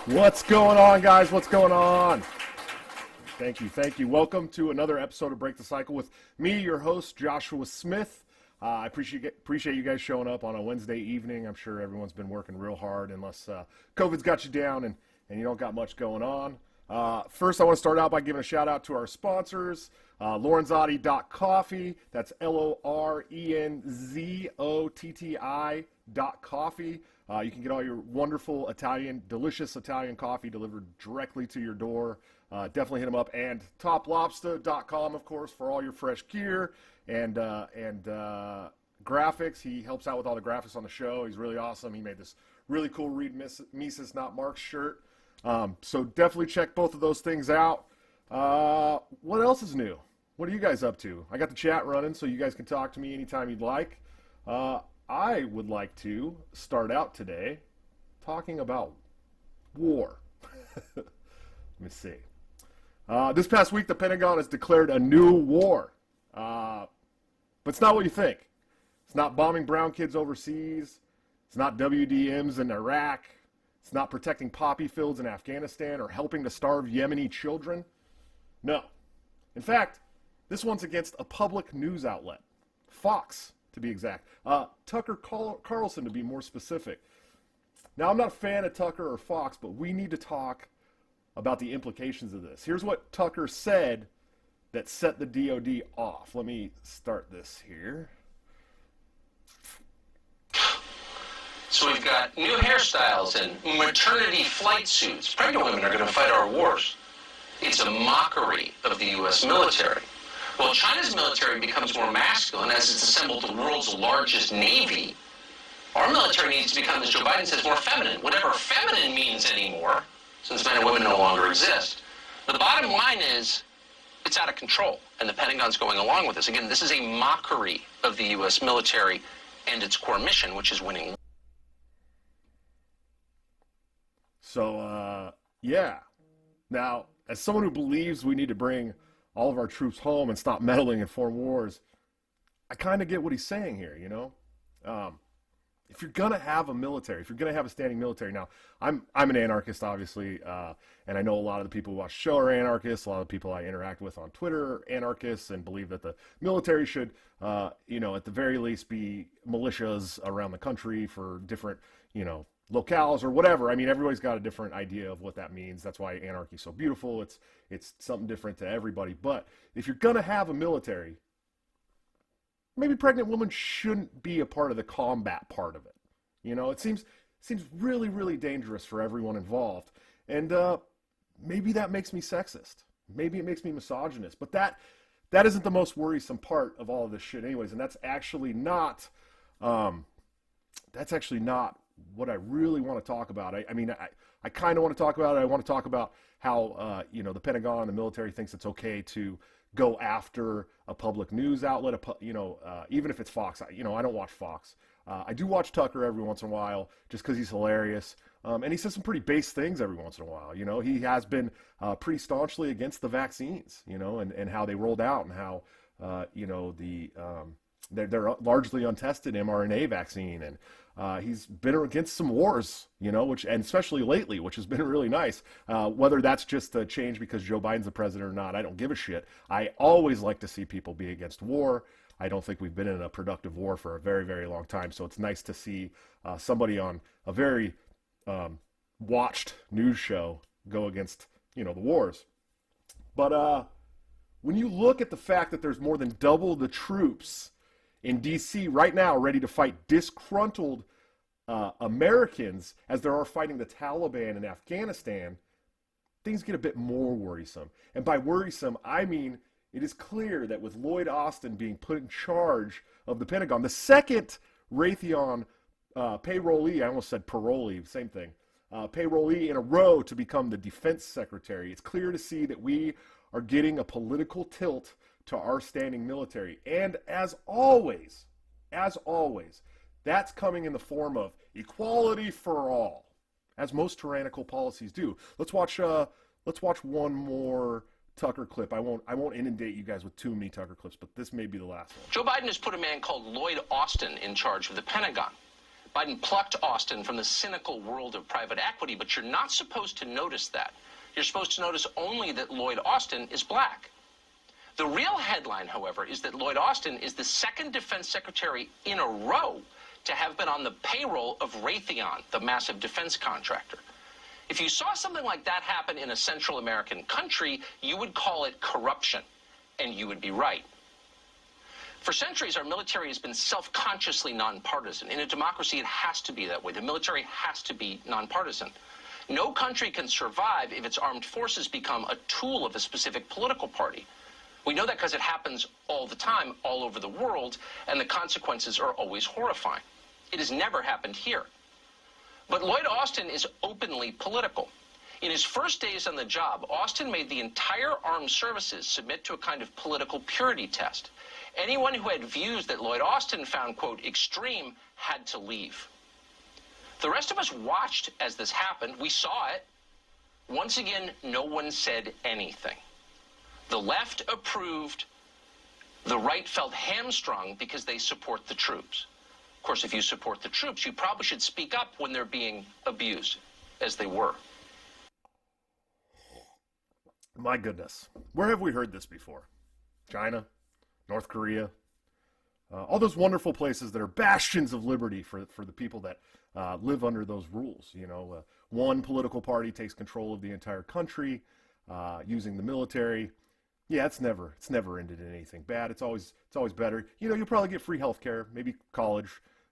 What's going on, guys? What's going on? Thank you. Welcome to another episode of Break the Cycle with me, your host, Joshua Smith. I appreciate you guys showing up on a Wednesday evening. I'm sure everyone's been working real hard unless COVID's got you down and you don't got much going on. First, I want to start out by giving a shout out to our sponsors, Lorenzotti.coffee. That's LORENZOTTI.coffee. You can get all your wonderful delicious Italian coffee delivered directly to your door. Definitely hit them up. And toplobster.com, of course, for all your fresh gear and graphics. He helps out with all the graphics on the show. He's really awesome. He made this really cool Read Mises Not Marx shirt. So definitely check both of those things out. What else is new? What are you guys up to? I got the chat running, so you guys can talk to me anytime you'd like. I would like to start out today talking about war. Let me see. This past week, the Pentagon has declared a new war. But it's not what you think. It's not bombing brown kids overseas. It's not WDMs in Iraq. It's not protecting poppy fields in Afghanistan or helping to starve Yemeni children. No. In fact, this one's against a public news outlet. Fox, to be exact. Tucker Carlson, to be more specific. Now, I'm not a fan of Tucker or Fox, but we need to talk about the implications of this. Here's what Tucker said that set the DOD off. Let me start this here. So we've got new hairstyles and maternity flight suits. Pregnant women are going to fight our wars. It's a mockery of the U.S. military. Well, China's military becomes more masculine as it's assembled the world's largest navy. Our military needs to become, as Joe Biden says, more feminine, whatever feminine means anymore, since men and women no longer exist. The bottom line is, it's out of control, and the Pentagon's going along with this. Again, this is a mockery of the U.S. military and its core mission, which is winning. So, yeah. Now, as someone who believes we need to bring all of our troops home and stop meddling in foreign wars, I kind of get what he's saying here, you know? If you're going to have a military, if you're going to have a standing military, now, I'm an anarchist, obviously, and I know a lot of the people who watch the show are anarchists. A lot of the people I interact with on Twitter are anarchists and believe that the military should, at the very least be militias around the country for different, locales or whatever. I mean, everybody's got a different idea of what that means. That's why anarchy is so beautiful. It's something different to everybody. But if you're going to have a military, maybe pregnant women shouldn't be a part of the combat part of it. It seems really, really dangerous for everyone involved. And maybe that makes me sexist. Maybe it makes me misogynist. But that isn't the most worrisome part of all of this shit anyways. And that's actually not what I really want to talk about. I kind of want to talk about it. I want to talk about how, the Pentagon and the military thinks it's okay to go after a public news outlet, even if it's Fox. I don't watch Fox. I do watch Tucker every once in a while just because he's hilarious. And he says some pretty base things every once in a while. He has been pretty staunchly against the vaccines, and how they rolled out and how, they're largely untested mRNA vaccine. And he's been against some wars, and especially lately, which has been really nice. Whether that's just a change because Joe Biden's the president or not, I don't give a shit. I always like to see people be against war. I don't think we've been in a productive war for a very, very long time. So it's nice to see somebody on a very watched news show go against, the wars. But when you look at the fact that there's more than double the troops in D.C. right now ready to fight disgruntled Americans as there are fighting the Taliban in Afghanistan, things get a bit more worrisome. And by worrisome, I mean it is clear that with Lloyd Austin being put in charge of the Pentagon, the second Raytheon payrollee, I almost said parolee, same thing, payrollee in a row to become the defense secretary, it's clear to see that we are getting a political tilt to our standing military. And as always, that's coming in the form of equality for all, as most tyrannical policies do. Let's watch one more Tucker clip. I won't inundate you guys with too many Tucker clips, but this may be the last one. Joe Biden has put a man called Lloyd Austin in charge of the Pentagon. Biden plucked Austin from the cynical world of private equity, but you're not supposed to notice that. You're supposed to notice only that Lloyd Austin is black. The real headline, however, is that Lloyd Austin is the second defense secretary in a row to have been on the payroll of Raytheon, the massive defense contractor. If you saw something like that happen in a Central American country, you would call it corruption, and you would be right. For centuries, our military has been self-consciously nonpartisan. In a democracy, it has to be that way. The military has to be nonpartisan. No country can survive if its armed forces become a tool of a specific political party. We know that because it happens all the time, all over the world, and the consequences are always horrifying. It has never happened here. But Lloyd Austin is openly political. In his first days on the job, Austin made the entire armed services submit to a kind of political purity test. Anyone who had views that Lloyd Austin found, quote, extreme, had to leave. The rest of us watched as this happened. We saw it. Once again, no one said anything. The left approved. The right felt hamstrung because they support the troops. Of course, if you support the troops, you probably should speak up when they're being abused, as they were. My goodness. Where have we heard this before? China? North Korea? All those wonderful places that are bastions of liberty for the people that live under those rules. You know, one political party takes control of the entire country using the military. Yeah, it's never ended in anything bad. It's always better. You know, you'll probably get free health care, maybe college.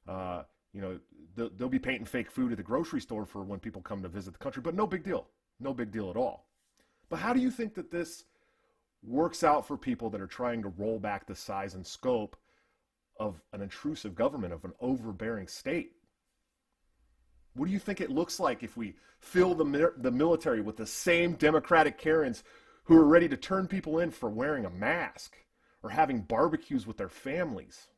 You know, they'll be painting fake food at the grocery store for when people come to visit the country, but no big deal. No big deal at all. But how do you think that this works out for people that are trying to roll back the size and scope of an intrusive government, of an overbearing state? What do you think it looks like if we fill the military with the same Democratic Karens who are ready to turn people in for wearing a mask or having barbecues with their families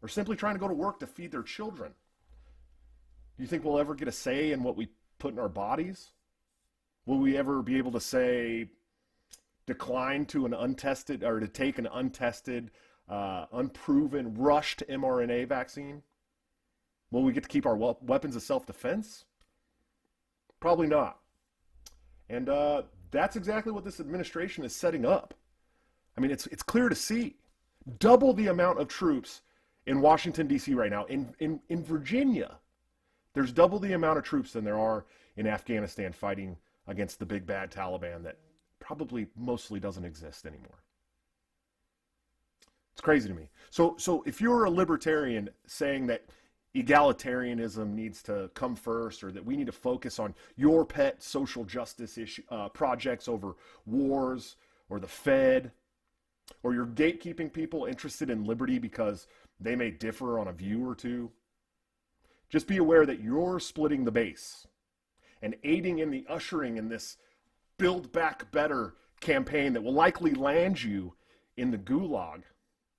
or simply trying to go to work to feed their children? Do you think we'll ever get a say in what we put in our bodies? Will we ever be able to say decline to an untested or to take an untested, unproven, rushed mRNA vaccine? Will we get to keep our weapons of self-defense? Probably not. And that's exactly what this administration is setting up. I mean, it's clear to see. Double the amount of troops in Washington, D.C. right now. In Virginia, there's double the amount of troops than there are in Afghanistan fighting against the big bad Taliban that probably mostly doesn't exist anymore. It's crazy to me. So if you're a libertarian saying that egalitarianism needs to come first, or that we need to focus on your pet social justice projects over wars or the Fed, or you're gatekeeping people interested in liberty because they may differ on a view or two, just be aware that you're splitting the base and aiding in the ushering in this Build Back Better campaign that will likely land you in the gulag,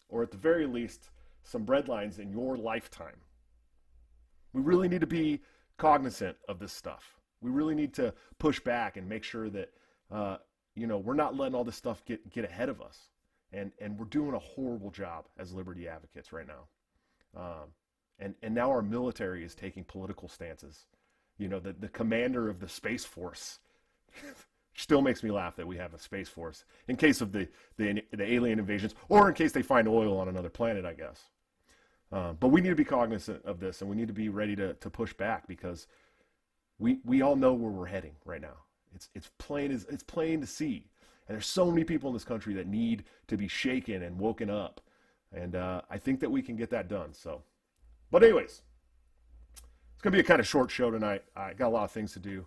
or at the very least, some breadlines in your lifetime. We really need to be cognizant of this stuff. We really need to push back and make sure that we're not letting all this stuff get ahead of us. And we're doing a horrible job as liberty advocates right now. And now our military is taking political stances. You know, the commander of the Space Force still makes me laugh that we have a Space Force in case of the alien invasions, or in case they find oil on another planet, I guess. But we need to be cognizant of this, and we need to be ready to push back, because we all know where we're heading right now. It's plain to see, and there's so many people in this country that need to be shaken and woken up, and I think that we can get that done. So, but anyways, it's gonna be a kind of short show tonight. I got a lot of things to do,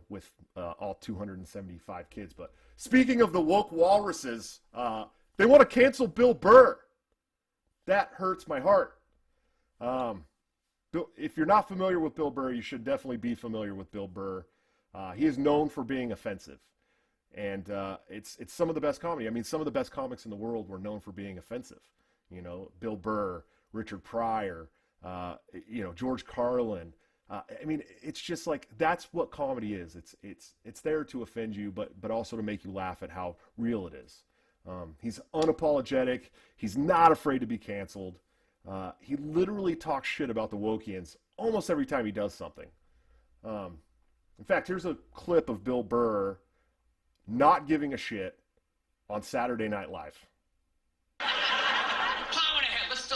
with all 275 kids. But speaking of the woke walruses, they want to cancel Bill Burr. That hurts my heart. If you're not familiar with Bill Burr, you should definitely be familiar with Bill Burr. He is known for being offensive, and it's some of the best comedy. I mean, some of the best comics in the world were known for being offensive. You know, Bill Burr, Richard Pryor, George Carlin. I mean, it's just like, that's what comedy is. It's there to offend you, but also to make you laugh at how real it is. He's unapologetic. He's not afraid to be canceled. He literally talks shit about the Wokians almost every time he does something. In fact, here's a clip of Bill Burr not giving a shit on Saturday Night Live. Plowing ahead. Let's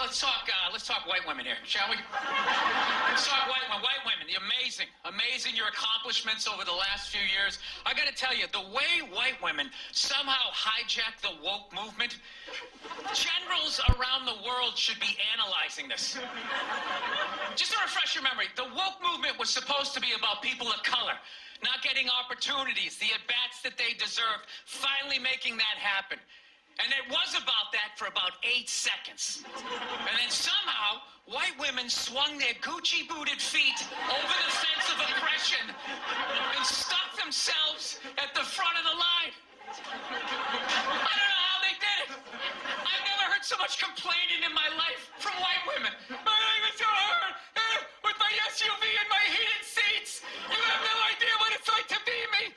talk white women here, shall we? Let's talk white women. White women, amazing your accomplishments over the last few years. I got to tell you, the way white women somehow hijack the woke movement, generals around the world should be analyzing this. Just to refresh your memory, the woke movement was supposed to be about people of color, not getting opportunities, the at-bats that they deserved, finally making that happen. And it was about that for about 8 seconds. And then somehow, white women swung their Gucci-booted feet over the fence of oppression and stuck themselves at the front of the line. I don't know how they did it. I've never heard so much complaining in my life from white women. My life is so hard with my SUV and my heated seats. You have no idea what it's like to be me.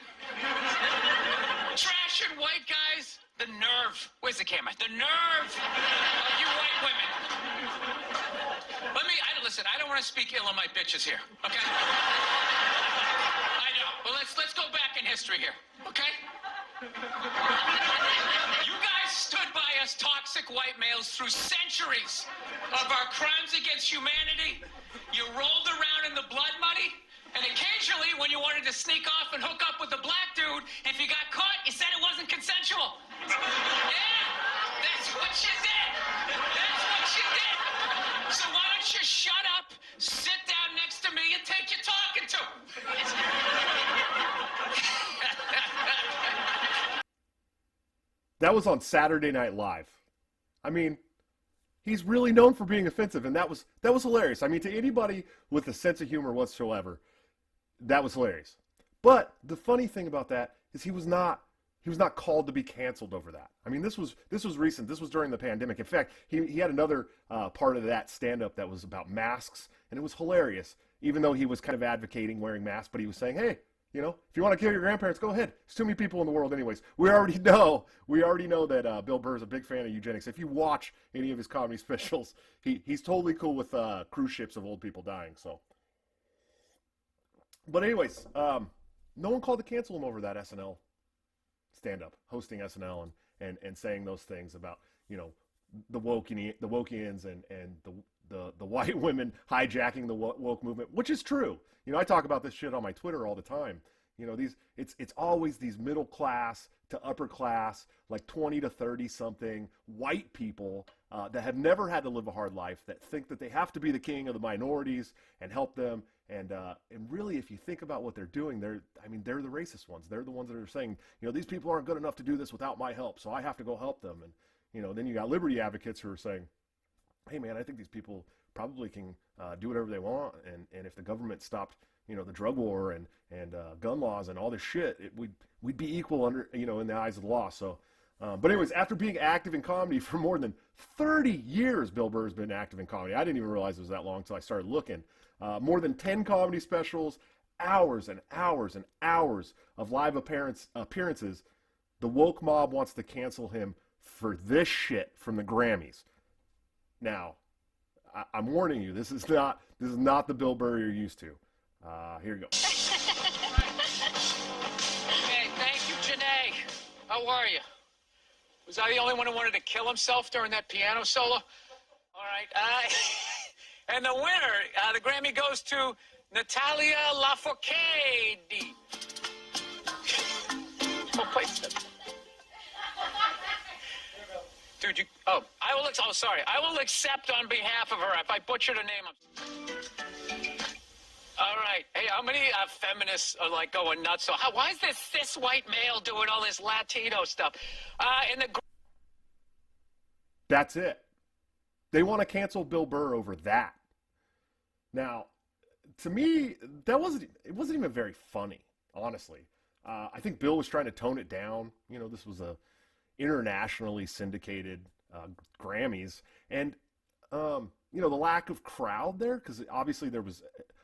Trash and white guys. The nerve. Where's the camera? The nerve of you white women. Listen, I don't want to speak ill of my bitches here, okay? I know. Well, let's go back in history here, okay? You guys stood by us toxic white males through centuries of our crimes against humanity. You rolled around in the blood money. And occasionally, when you wanted to sneak off and hook up with a black dude, if you got caught, you said it wasn't consensual. Yeah, that's what you did. That's what you did. So why don't you shut up, sit down next to me, and take your talking to? That was on Saturday Night Live. I mean, he's really known for being offensive, and that was hilarious. I mean, to anybody with a sense of humor whatsoever, that was hilarious. But the funny thing about that is he was not called to be canceled over that. I mean, this was recent. This was during the pandemic. In fact, he had another part of that stand-up that was about masks, and it was hilarious. Even though he was kind of advocating wearing masks, but he was saying, hey, you know, if you want to kill your grandparents, go ahead. There's too many people in the world anyways. We already know that Bill Burr is a big fan of eugenics. If you watch any of his comedy specials, he's totally cool with cruise ships of old people dying. So, but anyways, no one called to cancel him over that SNL stand-up, hosting SNL and saying those things about, you know, the Wokians and the white women hijacking the woke movement, which is true. You know, I talk about this shit on my Twitter all the time. You know, it's always these middle class to upper class, like 20 to 30 something white people that have never had to live a hard life, that think that they have to be the king of the minorities and help them. And really, if you think about what they're doing, they're the racist ones. They're the ones that are saying, you know, these people aren't good enough to do this without my help, so I have to go help them. And, you know, then you got liberty advocates who are saying, hey, man, I think these people probably can do whatever they want. And if the government stopped, you know, the drug war and gun laws and all this shit, we'd be equal under, you know, in the eyes of the law. So, but anyways, after being active in comedy for more than 30 years, Bill Burr has been active in comedy. I didn't even realize it was that long until I started looking. More than 10 comedy specials, hours and hours and hours of live appearances. The woke mob wants to cancel him for this shit from the Grammys. Now, I'm warning you, this is not the Bill Burr you're used to. Here you go. Hey, thank you, Janae. How are you? Was I the only one who wanted to kill himself during that piano solo? All right. And the winner, the Grammy goes to Natalia Lafourcade. Oh, wait. Dude, I will accept on behalf of her. If I butchered her name, all right. Hey, how many feminists are like going nuts? So why is this white male doing all this Latino stuff? That's it. They want to cancel Bill Burr over that. Now, to me, it wasn't even very funny, honestly. I think Bill was trying to tone it down. You know, this was a internationally syndicated Grammys, and you know, the lack of crowd there, because obviously there was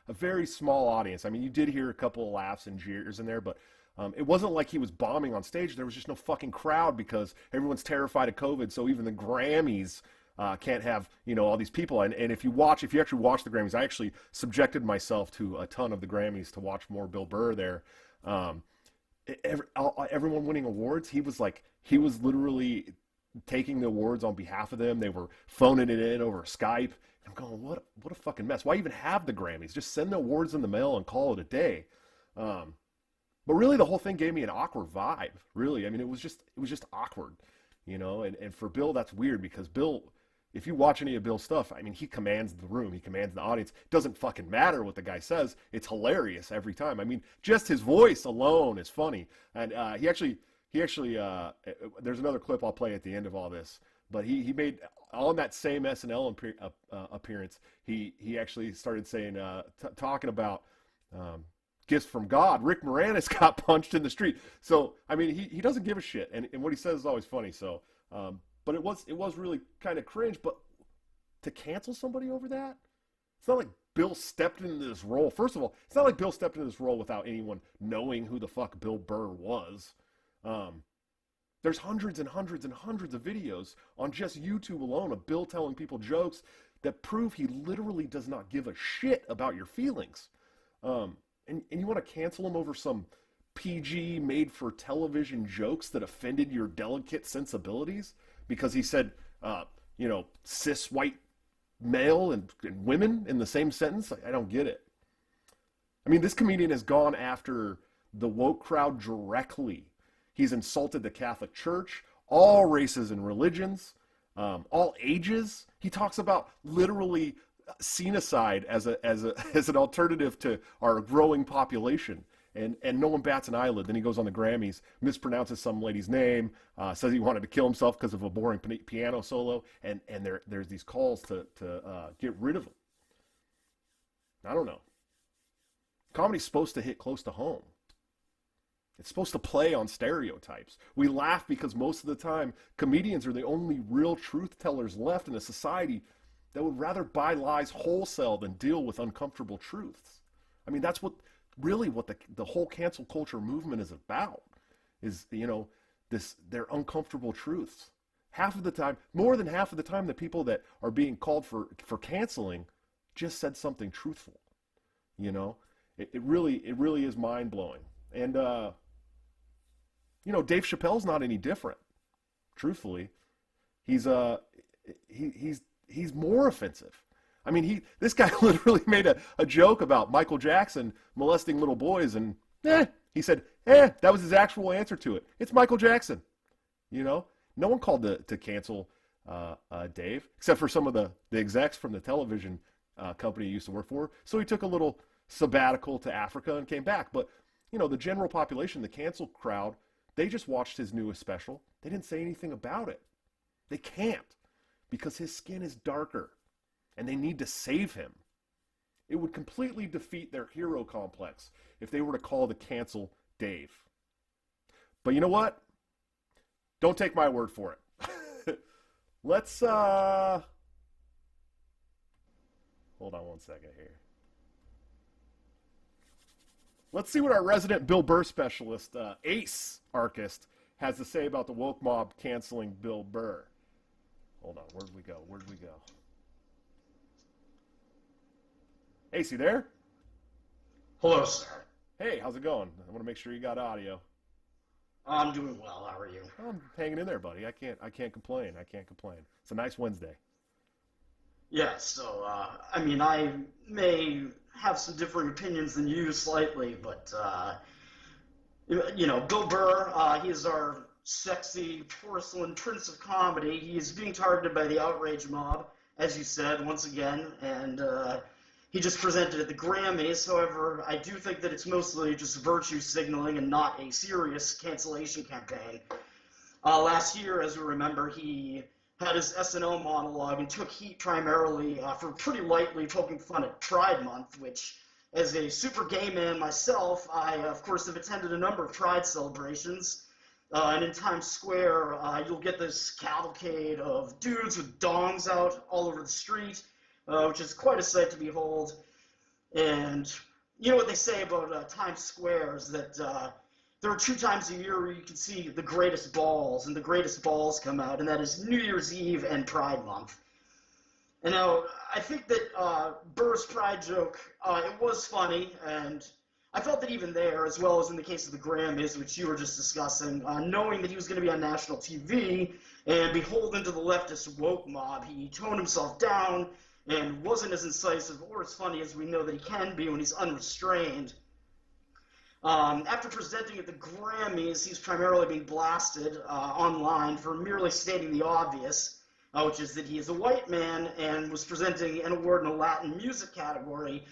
a very small audience. I mean, you did hear a couple of laughs and jeers in there, but it wasn't like he was bombing on stage. There was just no fucking crowd because everyone's terrified of COVID, so even the Grammys can't have, all these people. And if you actually watch the Grammys, I actually subjected myself to a ton of the Grammys to watch more Bill Burr there. Everyone winning awards, he was literally taking the awards on behalf of them. They were phoning it in over Skype. I'm going, what a fucking mess. Why even have the Grammys? Just send the awards in the mail and call it a day. But really, the whole thing gave me an awkward vibe. Really, I mean, it was just awkward, And for Bill, that's weird because Bill, if you watch any of Bill's stuff, I mean, he commands the room, he commands the audience. It doesn't fucking matter what the guy says. It's hilarious every time. I mean, just his voice alone is funny. And he actually, there's another clip I'll play at the end of all this. But he made, on that same SNL appearance, he actually started saying, talking about gifts from God. Rick Moranis got punched in the street. So, I mean, he doesn't give a shit. And what he says is always funny. So, but it was really kind of cringe. But to cancel somebody over that, it's not like Bill stepped into this role. First of all, it's not like Bill stepped into this role without anyone knowing who the fuck Bill Burr was. There's hundreds and hundreds and hundreds of videos on just YouTube alone of Bill telling people jokes that prove he literally does not give a shit about your feelings. And you want to cancel him over some PG made-for-television jokes that offended your delicate sensibilities because he said, cis white male and women in the same sentence? I don't get it. I mean, this comedian has gone after the woke crowd directly. He's insulted the Catholic Church, all races and religions, all ages. He talks about literally cenocide as an alternative to our growing population, and no one bats an eyelid. Then he goes on the Grammys, mispronounces some lady's name, says he wanted to kill himself because of a boring piano solo, and there's these calls to get rid of him. I don't know. Comedy's supposed to hit close to home. It's supposed to play on stereotypes. We laugh because most of the time, comedians are the only real truth tellers left in a society that would rather buy lies wholesale than deal with uncomfortable truths. I mean, that's what the whole cancel culture movement is about, is, they're uncomfortable truths. Half of the time, more than half of the time, the people that are being called for canceling just said something truthful. It really is mind-blowing. And, Dave Chappelle's not any different. Truthfully, he's more offensive. I mean, this guy literally made a joke about Michael Jackson molesting little boys, and he said, that was his actual answer to it. It's Michael Jackson. No one called to cancel Dave, except for some of the execs from the television company he used to work for. So he took a little sabbatical to Africa and came back. But the general population, the cancel crowd, they just watched his newest special. They didn't say anything about it. They can't, because his skin is darker, and they need to save him. It would completely defeat their hero complex if they were to call to cancel Dave. But you know what? Don't take my word for it. Let's, hold on one second here. Let's see what our resident Bill Burr specialist, Ace Archist, has to say about the woke mob canceling Bill Burr. Hold on, where'd we go? Ace, you there? Hello, sir. Hey, how's it going? I want to make sure you got audio. I'm doing well. How are you? I'm hanging in there, buddy. I can't complain. It's a nice Wednesday. Yeah, so, I mean, I may have some differing opinions than you slightly, but, Bill Burr, he's our sexy porcelain prince of comedy. He's being targeted by the outrage mob, as you said, once again, and he just presented at the Grammys. However, I do think that it's mostly just virtue signaling and not a serious cancellation campaign. Last year, as we remember, he had his SNL monologue and took heat primarily for pretty lightly poking fun at Pride Month, which, as a super gay man myself, I, of course, have attended a number of Pride celebrations. And in Times Square, you'll get this cavalcade of dudes with dongs out all over the street, which is quite a sight to behold. And you know what they say about Times Square is that there are 2 times a year where you can see the greatest balls, and the greatest balls come out, and that is New Year's Eve and Pride Month. And now, I think that Burr's pride joke, it was funny, and I felt that even there, as well as in the case of the Grammys, which you were just discussing, knowing that he was going to be on national TV and beholden to the leftist woke mob, he toned himself down and wasn't as incisive or as funny as we know that he can be when he's unrestrained. After presenting at the Grammys, he's primarily being blasted online for merely stating the obvious, which is that he is a white man and was presenting an award in a Latin music category.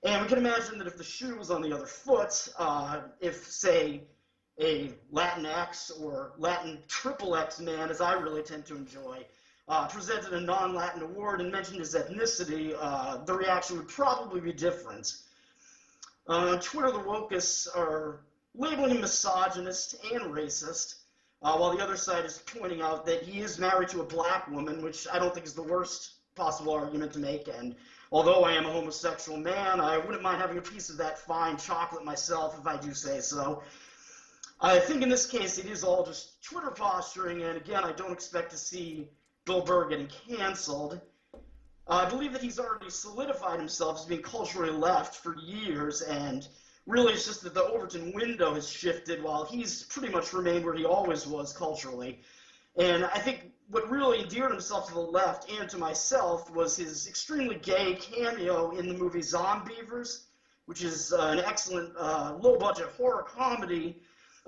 And we can imagine that if the shoe was on the other foot, if, say, a Latinx or Latin XXX man, as I really tend to enjoy, presented a non-Latin award and mentioned his ethnicity, the reaction would probably be different. On Twitter, the wokists are labeling him misogynist and racist, while the other side is pointing out that he is married to a black woman, which I don't think is the worst possible argument to make. And although I am a homosexual man, I wouldn't mind having a piece of that fine chocolate myself, if I do say so. I think in this case it is all just Twitter posturing, and again, I don't expect to see Bill Burr getting canceled. I believe that he's already solidified himself as being culturally left for years, and really it's just that the Overton window has shifted while he's pretty much remained where he always was culturally. And I think what really endeared himself to the left and to myself was his extremely gay cameo in the movie Zombievers, which is an excellent low-budget horror comedy,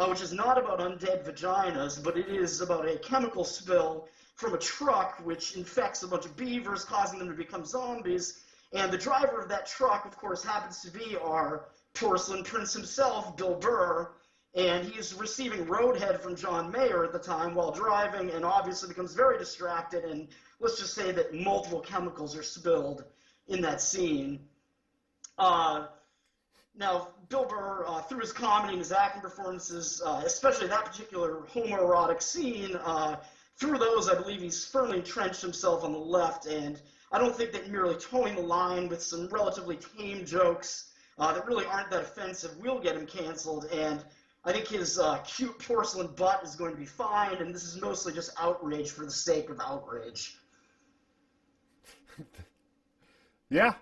which is not about undead vaginas, but it is about a chemical spill from a truck which infects a bunch of beavers, causing them to become zombies. And the driver of that truck, of course, happens to be our porcelain prince himself, Bill Burr, and he is receiving roadhead from John Mayer at the time while driving, and obviously becomes very distracted, and let's just say that multiple chemicals are spilled in that scene. Now, Bill Burr, through his comedy and his acting performances, especially that particular homoerotic scene, through those, I believe he's firmly entrenched himself on the left, and I don't think that merely towing the line with some relatively tame jokes that really aren't that offensive will get him canceled, and I think his cute porcelain butt is going to be fine, and this is mostly just outrage for the sake of outrage. Yeah,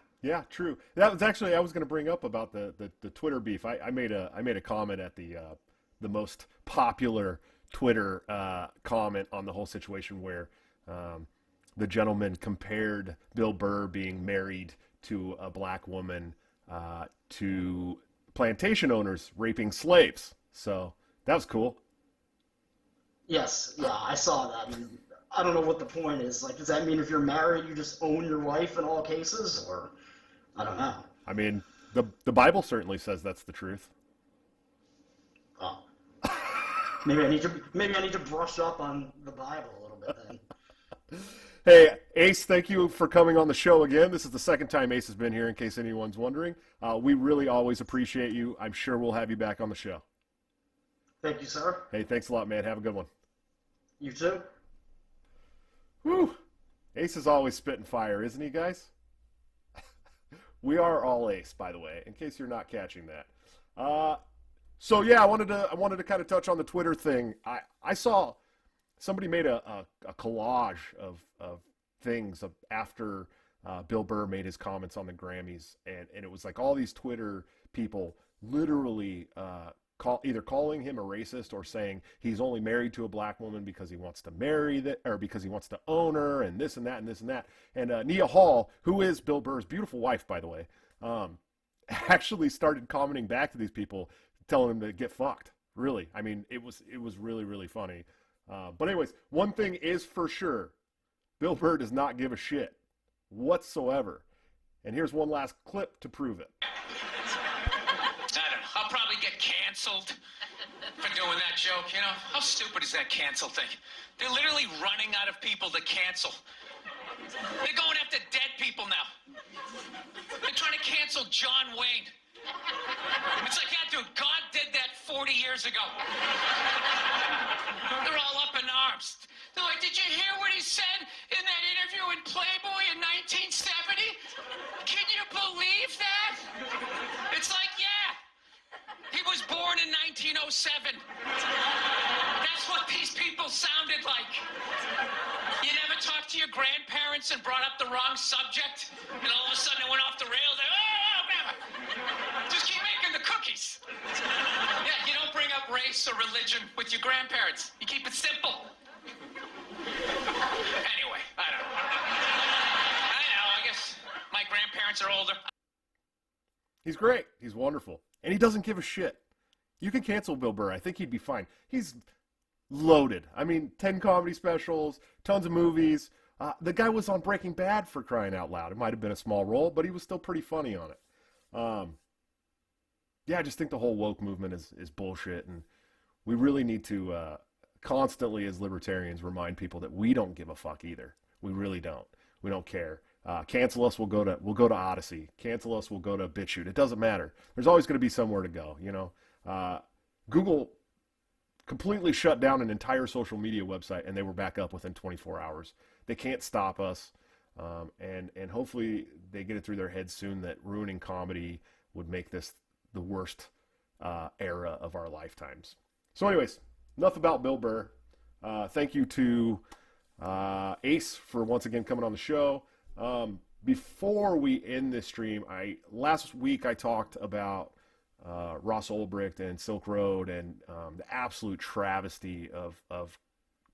true. That was actually, I was going to bring up about the Twitter beef. I made a comment at the most popular Twitter comment on the whole situation where the gentleman compared Bill Burr being married to a black woman to plantation owners raping slaves. So that was cool. Yes, yeah, I saw that. And I don't know what the point is. Like, does that mean if you're married, you just own your wife in all cases? Or, I don't know. I mean, the Bible certainly says that's the truth. Oh. Maybe I need to brush up on the Bible a little bit then. Hey, Ace, thank you for coming on the show again. This is the second time Ace has been here, in case anyone's wondering. We really always appreciate you. I'm sure we'll have you back on the show. Thank you, sir. Hey, thanks a lot, man. Have a good one. You too. Whew. Ace is always spitting fire, isn't he, guys? We are all Ace, by the way, in case you're not catching that. So yeah, I wanted to kind of touch on the Twitter thing. I saw somebody made a collage of things after Bill Burr made his comments on the Grammys, and it was like all these Twitter people literally either calling him a racist or saying he's only married to a black woman because he wants to marry that, or because he wants to own her, and this and that and this and that. And Nia Hall, who is Bill Burr's beautiful wife, by the way, actually started commenting back to these people, telling them to get fucked. Really, I mean, it was really, really funny. But anyways, one thing is for sure, Bill Burr does not give a shit whatsoever. And here's one last clip to prove it. I'll probably get canceled for doing that joke, you know? How stupid is that cancel thing? They're literally running out of people to cancel. They're going after dead people now. They're trying to cancel John Wayne. It's like, yeah, dude, God did that 40 years ago. They're all up in arms. They're like, did you hear what he said in that interview in Playboy in 1970? Can you believe that? It's like, yeah, he was born in 1907. That's what these people sounded like. You never talked to your grandparents and brought up the wrong subject? And all of a sudden it went off the rails? Like, oh, man. Just keep making the cookies. Yeah, you don't bring up race or religion with your grandparents. You keep it simple. Anyway, I don't know. I know, I guess my grandparents are older. He's great. He's wonderful. And he doesn't give a shit. You can cancel Bill Burr. I think he'd be fine. He's loaded. I mean, 10 comedy specials, tons of movies. The guy was on Breaking Bad, for crying out loud. It might have been a small role, but he was still pretty funny on it. Yeah, I just think the whole woke movement is bullshit, and we really need to constantly, as libertarians, remind people that we don't give a fuck either. We really don't. We don't care. Cancel us, we'll go to Odyssey. Cancel us, we'll go to BitChute. It doesn't matter. There's always going to be somewhere to go. You know, Google completely shut down an entire social media website, and they were back up within 24 hours. They can't stop us, and hopefully they get it through their heads soon that ruining comedy would make this the worst era of our lifetimes. So anyways, enough about Bill Burr. Thank you to Ace for once again coming on the show. Before we end this stream, last week I talked about Ross Ulbricht and Silk Road and the absolute travesty of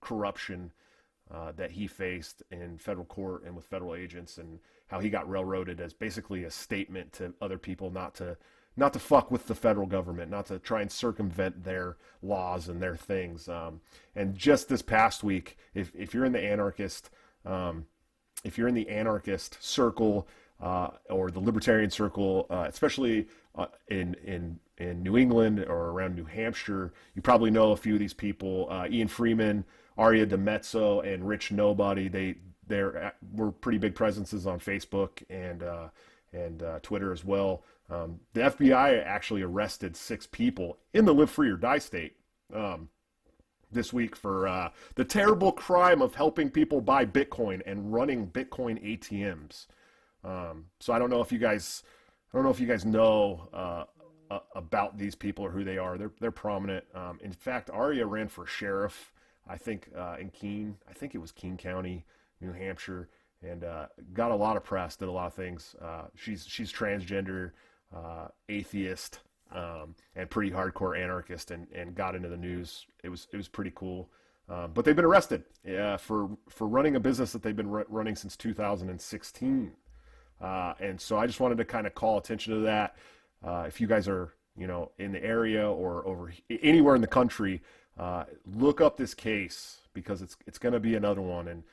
corruption that he faced in federal court and with federal agents, and how he got railroaded as basically a statement to other people not to fuck with the federal government, not to try and circumvent their laws and their things. And just this past week, if you're in the anarchist circle or the libertarian circle, especially in New England or around New Hampshire, you probably know a few of these people. Ian Freeman, Aria DiMezzo, and Rich Nobody. They were pretty big presences on Facebook and Twitter as well. The FBI actually arrested 6 people in the Live Free or Die state this week for the terrible crime of helping people buy Bitcoin and running Bitcoin ATMs. So I don't know if you guys know about these people or who they are. They're prominent. In fact, Aria ran for sheriff, I think, in Keene. I think it was Keene County, New Hampshire, and got a lot of press, did a lot of things. She's transgender, atheist, and pretty hardcore anarchist, and got into the news. It was pretty cool. But they've been arrested for running a business that they've been running since 2016. And so I just wanted to kind of call attention to that. If you guys are, in the area or over anywhere in the country, look up this case, because it's going to be another one. And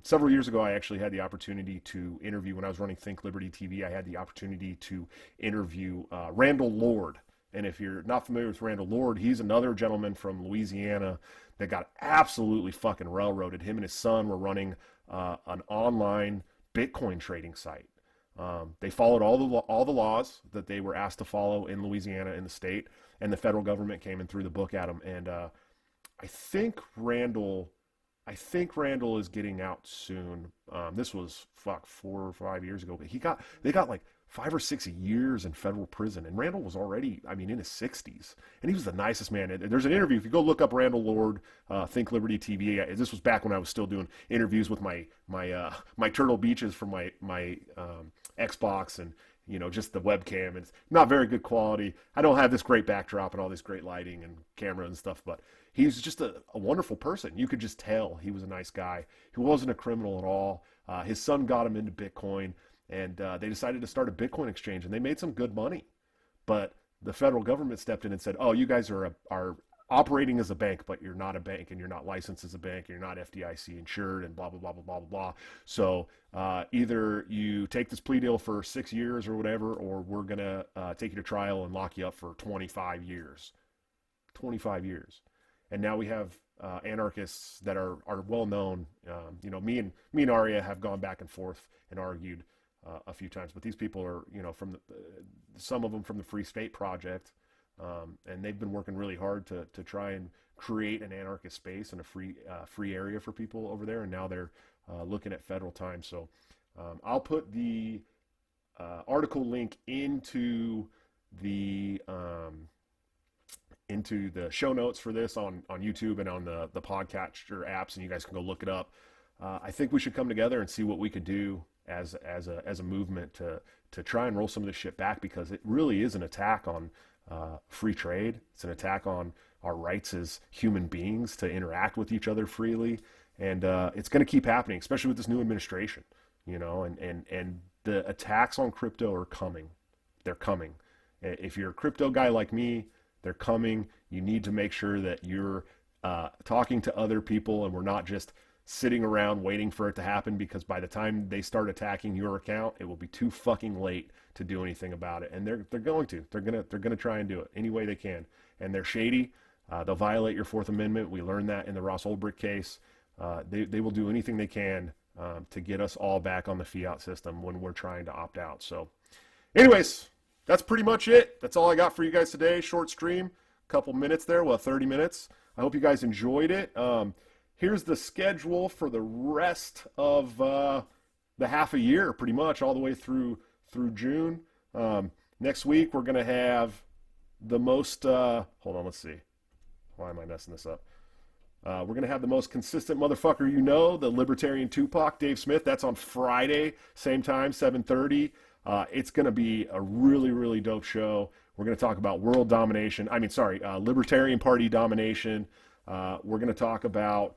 several years ago, I actually had the opportunity to interview, when I was running Think Liberty TV, I had the opportunity to interview Randall Lord. And if you're not familiar with Randall Lord, he's another gentleman from Louisiana that got absolutely fucking railroaded. Him and his son were running an online Bitcoin trading site. They followed all the laws that they were asked to follow in Louisiana, in the state, and the federal government came and threw the book at them. And I think Randall is getting out soon. This was 4 or 5 years ago, but they got like 5 or 6 years in federal prison. And Randall was already, in his 60s, and he was the nicest man. There's an interview, if you go look up Randall Lord, Think Liberty TV. This was back when I was still doing interviews with my Turtle Beaches from my Xbox, and just the webcam, and it's not very good quality. I don't have this great backdrop and all this great lighting and camera and stuff, but he's just a wonderful person. You could just tell he was a nice guy. He wasn't a criminal at all. His son got him into Bitcoin, and they decided to start a Bitcoin exchange, and they made some good money. But the federal government stepped in and said, "Oh, you guys are operating as a bank, but you're not a bank, and you're not licensed as a bank, and you're not FDIC insured, and blah, blah, blah, blah, blah, blah, blah. So either you take this plea deal for 6 years or whatever, or we're going to take you to trial and lock you up for 25 years. 25 years. And now we have anarchists that are well known. Me and Aria have gone back and forth and argued a few times, but these people are, from some of them from the Free State Project, and they've been working really hard to try and create an anarchist space and a free area for people over there. And now they're looking at federal time. So I'll put the article link into the show notes for this on YouTube and on the podcatcher apps, and you guys can go look it up. I think we should come together and see what we could do as a movement to try and roll some of this shit back, because it really is an attack on free trade. It's an attack on our rights as human beings to interact with each other freely, and it's going to keep happening, especially with this new administration. And the attacks on crypto are coming. They're coming. If you're a crypto guy like me, they're coming. You need to make sure that you're talking to other people, and we're not just sitting around waiting for it to happen, because by the time they start attacking your account, it will be too fucking late to do anything about it. And they're going to. They're gonna try and do it any way they can. And they're shady. They'll violate your Fourth Amendment. We learned that in the Ross Ulbricht case. They will do anything they can to get us all back on the fiat system when we're trying to opt out. So anyways, that's pretty much it. That's all I got for you guys today. Short stream, couple minutes there, 30 minutes. I hope you guys enjoyed it. Here's the schedule for the rest of the half a year, pretty much all the way through June. Next week, we're going to have the most, hold on, let's see. Why am I messing this up? We're going to have the most consistent motherfucker the Libertarian Tupac, Dave Smith. That's on Friday, same time, 7:30. It's going to be a really, really dope show. We're going to talk about world domination. Libertarian Party domination. We're going to talk about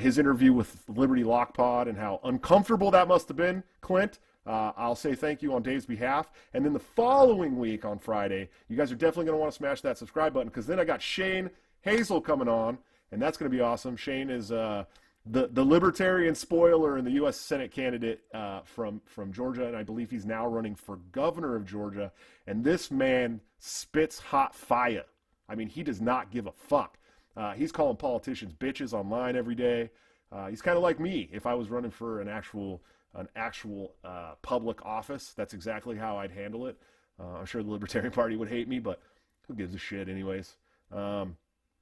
his interview with Liberty Lock Pod and how uncomfortable that must have been, Clint. I'll say thank you on Dave's behalf. And then the following week on Friday, you guys are definitely going to want to smash that subscribe button, because then I got Shane Hazel coming on, and that's going to be awesome. Shane is the libertarian spoiler and the U.S. Senate candidate from Georgia, and I believe he's now running for governor of Georgia. And this man spits hot fire. I mean, he does not give a fuck. He's calling politicians bitches online every day. He's kind of like me if I was running for an actual public office. That's exactly how I'd handle it. I'm sure the Libertarian Party would hate me, but who gives a shit anyways.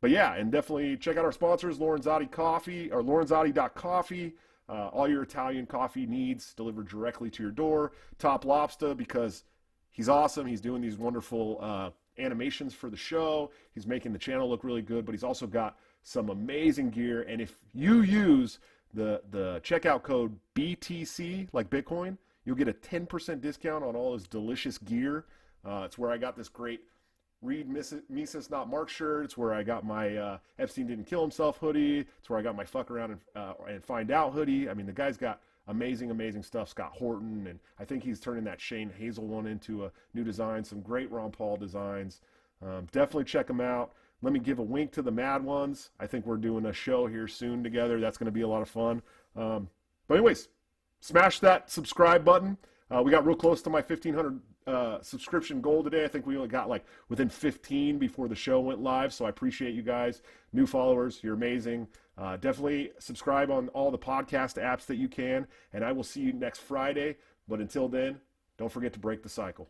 But yeah, and definitely check out our sponsors, Lorenzotti Coffee, or Lorenzotti.coffee. All your Italian coffee needs delivered directly to your door. Top Lobster, because he's awesome. He's doing these wonderful animations for the show. He's making the channel look really good, but he's also got some amazing gear. And if you use the checkout code BTC, like Bitcoin, you'll get a 10% discount on all his delicious gear. It's where I got this great Read Mises Not Mark shirt. It's where I got my Epstein Didn't Kill Himself hoodie. It's where I got my Fuck Around and Find Out hoodie. I mean, the guy's got amazing stuff. Scott Horton, and I think he's turning that Shane Hazel one into a new design. Some great Ron Paul designs. Definitely check them out. Let me give a wink to the Mad Ones. I think we're doing a show here soon together. That's going to be a lot of fun. But anyways, smash that subscribe button. We got real close to my 1,500 subscription goal today. I think we only got like within 15 before the show went live, so I appreciate you guys. New followers, you're amazing. Definitely subscribe on all the podcast apps that you can, and I will see you next Friday. But until then, don't forget to break the cycle.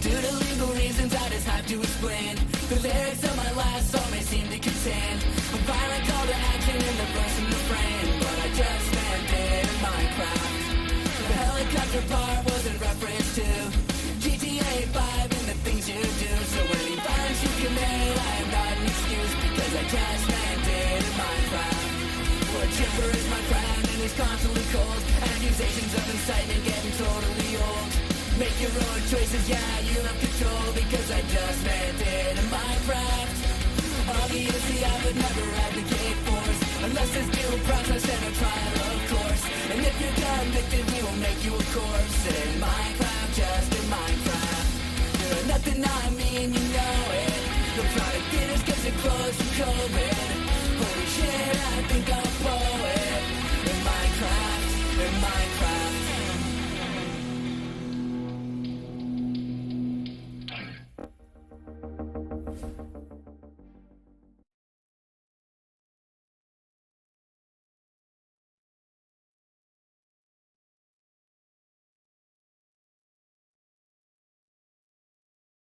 Due to legal reasons, I just have to explain. The lyrics of my last song may seem to contain a violent call to action in the verse and the frame, but I just meant it in Minecraft. The helicopter part was in reference to GTA 5 and the things you do. So any violence you commit, I am not an excuse, because I just meant it in Minecraft. For Chipper is my friend and he's constantly cold. Accusations of incitement getting totally old. Make your own choices, yeah, you have control, because I just meant it in Minecraft. Obviously, I would never advocate force, unless there's due process and a trial, of course. And if you're convicted, we will